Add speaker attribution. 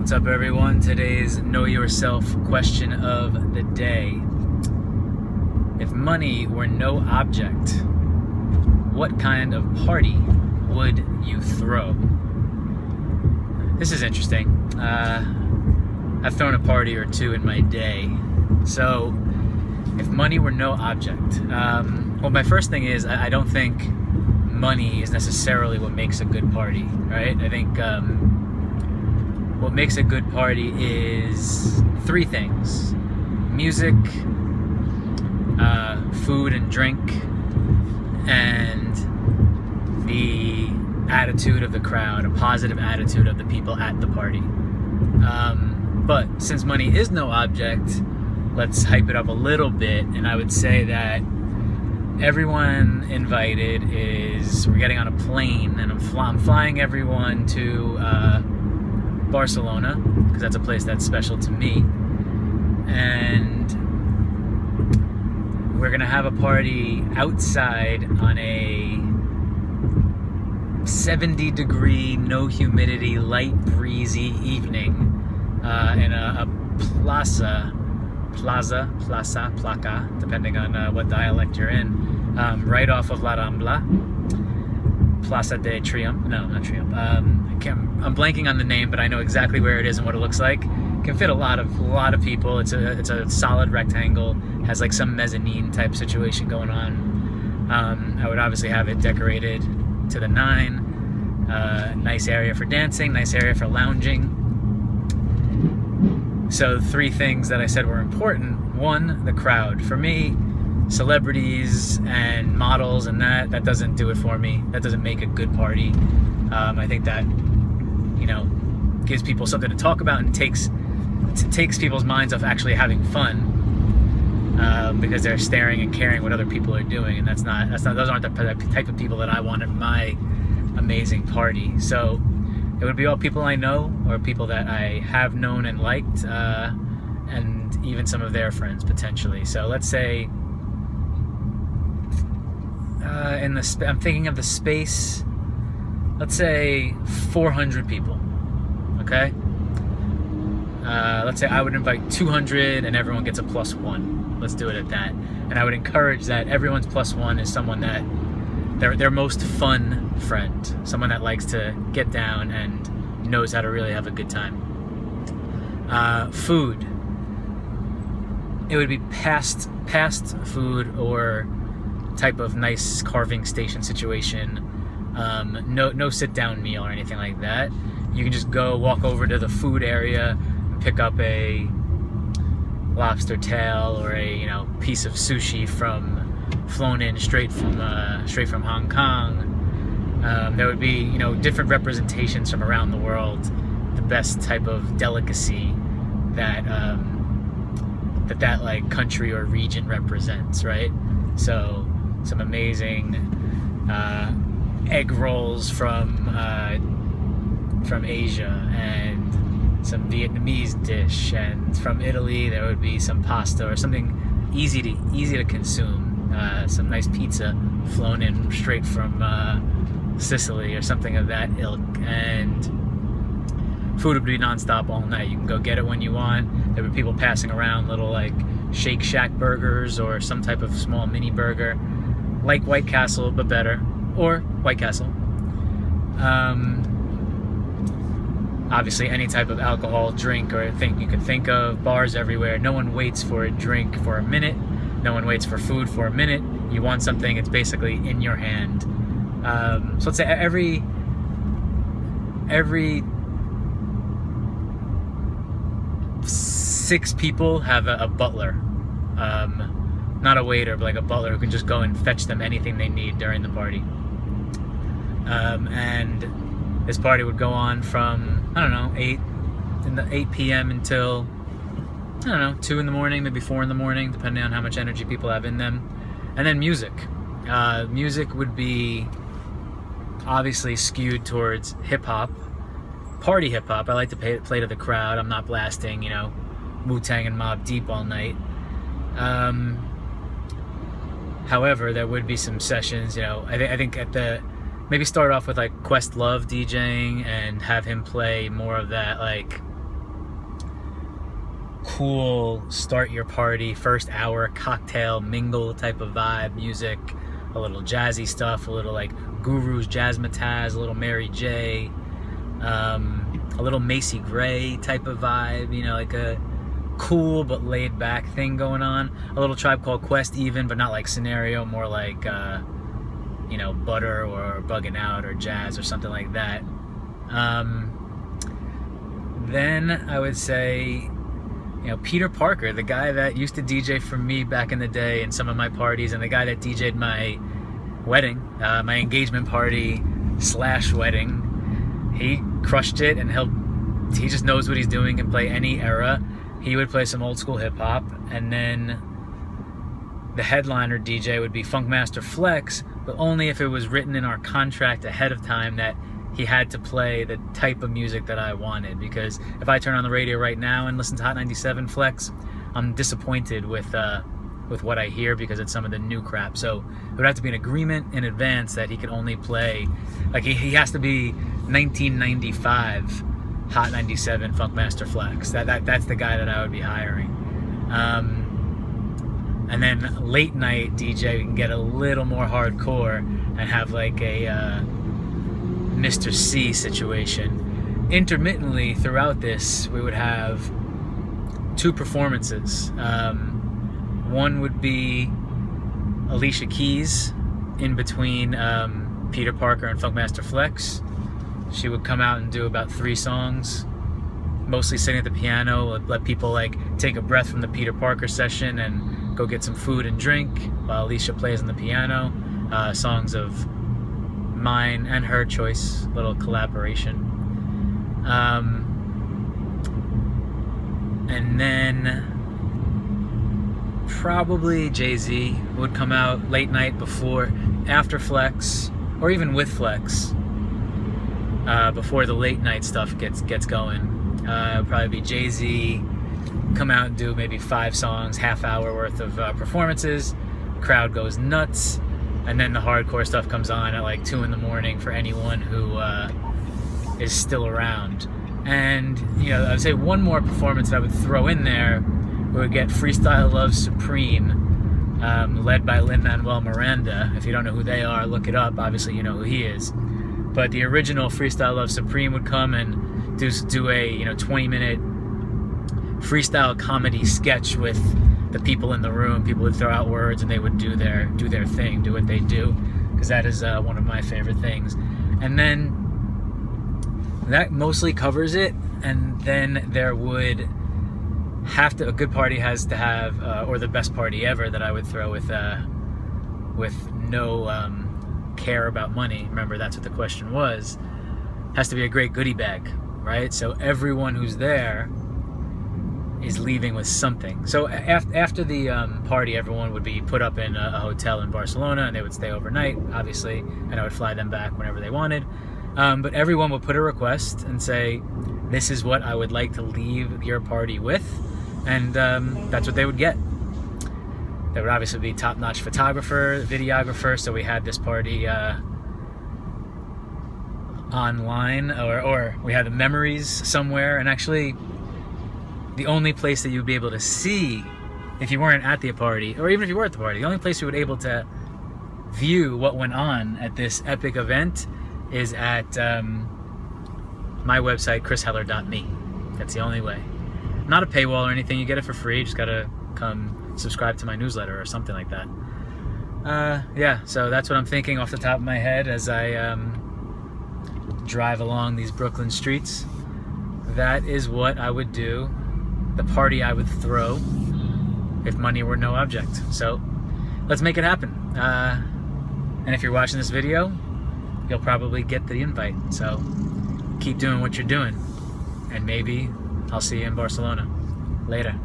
Speaker 1: What's up, everyone? Today's Know Yourself question of the day. If money were no object, what kind of party would you throw? This is interesting. I've thrown a party or two in my day. So, if money were no object, well, my first thing is I don't think money is necessarily what makes a good party, right? I think what makes a good party is three things: music, food and drink, and the attitude of the crowd, a positive attitude of the people at the party. But since money is no object, let's hype it up a little bit, and I would say that everyone invited we're getting on a plane, and I'm flying everyone to Barcelona, because that's a place that's special to me, and we're gonna have a party outside on a 70 degree, no humidity, light breezy evening in a placa, depending on what dialect you're in, right off of La Rambla, Plaza de Triumph. No, not Triumph. I'm blanking on the name, but I know exactly where it is and what it looks like. Can fit a lot of people. It's a solid rectangle. Has like some mezzanine type situation going on. I would obviously have it decorated to the nine. Nice area for dancing. Nice area for lounging. So three things that I said were important. One, the crowd. For me, celebrities and models and that doesn't do it for me. That doesn't make a good party. I think that, gives people something to talk about and takes people's minds off actually having fun, because they're staring and caring what other people are doing, and those aren't the type of people that I want at my amazing party. So it would be all people I know, or people that I have known and liked, and even some of their friends potentially. So let's say I'm thinking of the space, let's say 400 people. Okay? Let's say I would invite 200 and everyone gets a +1. Let's do it at that. And I would encourage that everyone's +1 is someone that their most fun friend, someone that likes to get down and knows how to really have a good time. Food. It would be past food or type of nice carving station situation. No sit down meal or anything like that. You can just go walk over to the food area and pick up a lobster tail or a piece of sushi flown in straight from Hong Kong. There would be different representations from around the world, the best type of delicacy that like country or region represents, right? So some amazing egg rolls from Asia, and some Vietnamese dish, and from Italy there would be some pasta or something easy to consume, some nice pizza flown in straight from Sicily or something of that ilk. And food would be nonstop all night. You can go get it when you want. There were people passing around little like Shake Shack burgers or some type of small mini burger, like White Castle but better, or White Castle. Obviously any type of alcohol, drink, or thing you could think of. Bars everywhere. No one waits for a drink for a minute. No one waits for food for a minute. You want something, it's basically in your hand. So let's say every 6 people have a butler. Not a waiter, but like a butler who can just go and fetch them anything they need during the party. And this party would go on from 8 p.m. until 2 in the morning, maybe 4 in the morning, depending on how much energy people have in them. And then music. Music would be obviously skewed towards hip-hop, party hip-hop. I like to play to the crowd. I'm not blasting, Wu-Tang and Mobb Deep all night. However, there would be some sessions, I think maybe start off with like Questlove DJing and have him play more of that like cool start your party, first hour cocktail mingle type of vibe music, a little jazzy stuff, a little like Guru's Jazzmatazz, a little Mary J, a little Macy Gray type of vibe, you know, like a cool but laid back thing going on. A little Tribe Called Quest even, but not like Scenario, more like you know, Butter or Bugging Out or Jazz or something like that. Then I would say, you know, Peter Parker, the guy that used to DJ for me back in the day in some of my parties, and the guy that DJ'd my wedding, my engagement party / wedding. He crushed it, and he just knows what he's doing, can play any era. He would play some old school hip hop, and then the headliner DJ would be Funkmaster Flex, but only if it was written in our contract ahead of time that he had to play the type of music that I wanted. Because if I turn on the radio right now and listen to Hot 97 Flex, I'm disappointed with what I hear because it's some of the new crap. So it would have to be an agreement in advance that he could only play, like he has to be 1995 Hot 97 Funkmaster Flex. That's the guy that I would be hiring. And then late night DJ, we can get a little more hardcore and have like a Mr. C situation. Intermittently throughout this, we would have 2 performances. One would be Alicia Keys in between Peter Parker and Funkmaster Flex. She would come out and do about 3 songs, mostly sitting at the piano, let people like take a breath from the Peter Parker session and go get some food and drink while Alicia plays on the piano. Songs of mine and her choice, little collaboration. And then probably Jay-Z would come out late night after Flex, or even with Flex, before the late night stuff gets going. It'd probably be Jay-Z come out and do maybe 5 songs, half-hour worth of performances. Crowd goes nuts, and then the hardcore stuff comes on at like 2 in the morning for anyone who is still around. And you know, I'd say one more performance that I would throw in there. We would get Freestyle Love Supreme, led by Lin-Manuel Miranda. If you don't know who they are, look it up. Obviously, you know who he is. But the original Freestyle Love Supreme would come and do a 20-minute freestyle comedy sketch with the people in the room. People would throw out words and they would do their thing, do what they do, because that is one of my favorite things. And then that mostly covers it. And then there would a good party has to have, or the best party ever that I would throw with no care about money. Remember, that's what the question was. Has to be a great goodie bag, right? So everyone who's there is leaving with something. So after the party, everyone would be put up in a hotel in Barcelona, and they would stay overnight, obviously, and I would fly them back whenever they wanted. But everyone would put a request and say, this is what I would like to leave your party with, and that's what they would get. There would obviously be top-notch photographer, videographer, so we had this party online, or we had the memories somewhere. And actually, the only place that you'd be able to see, if you weren't at the party, or even if you were at the party, the only place you would be able to view what went on at this epic event is at my website, chrisheller.me. That's the only way. Not a paywall or anything. You get it for free. You just gotta come subscribe to my newsletter or something like that. Yeah, so that's what I'm thinking off the top of my head as I drive along these Brooklyn streets. That is what I would do, the party I would throw if money were no object. So let's make it happen. And if you're watching this video, you'll probably get the invite. So keep doing what you're doing, and maybe I'll see you in Barcelona. Later.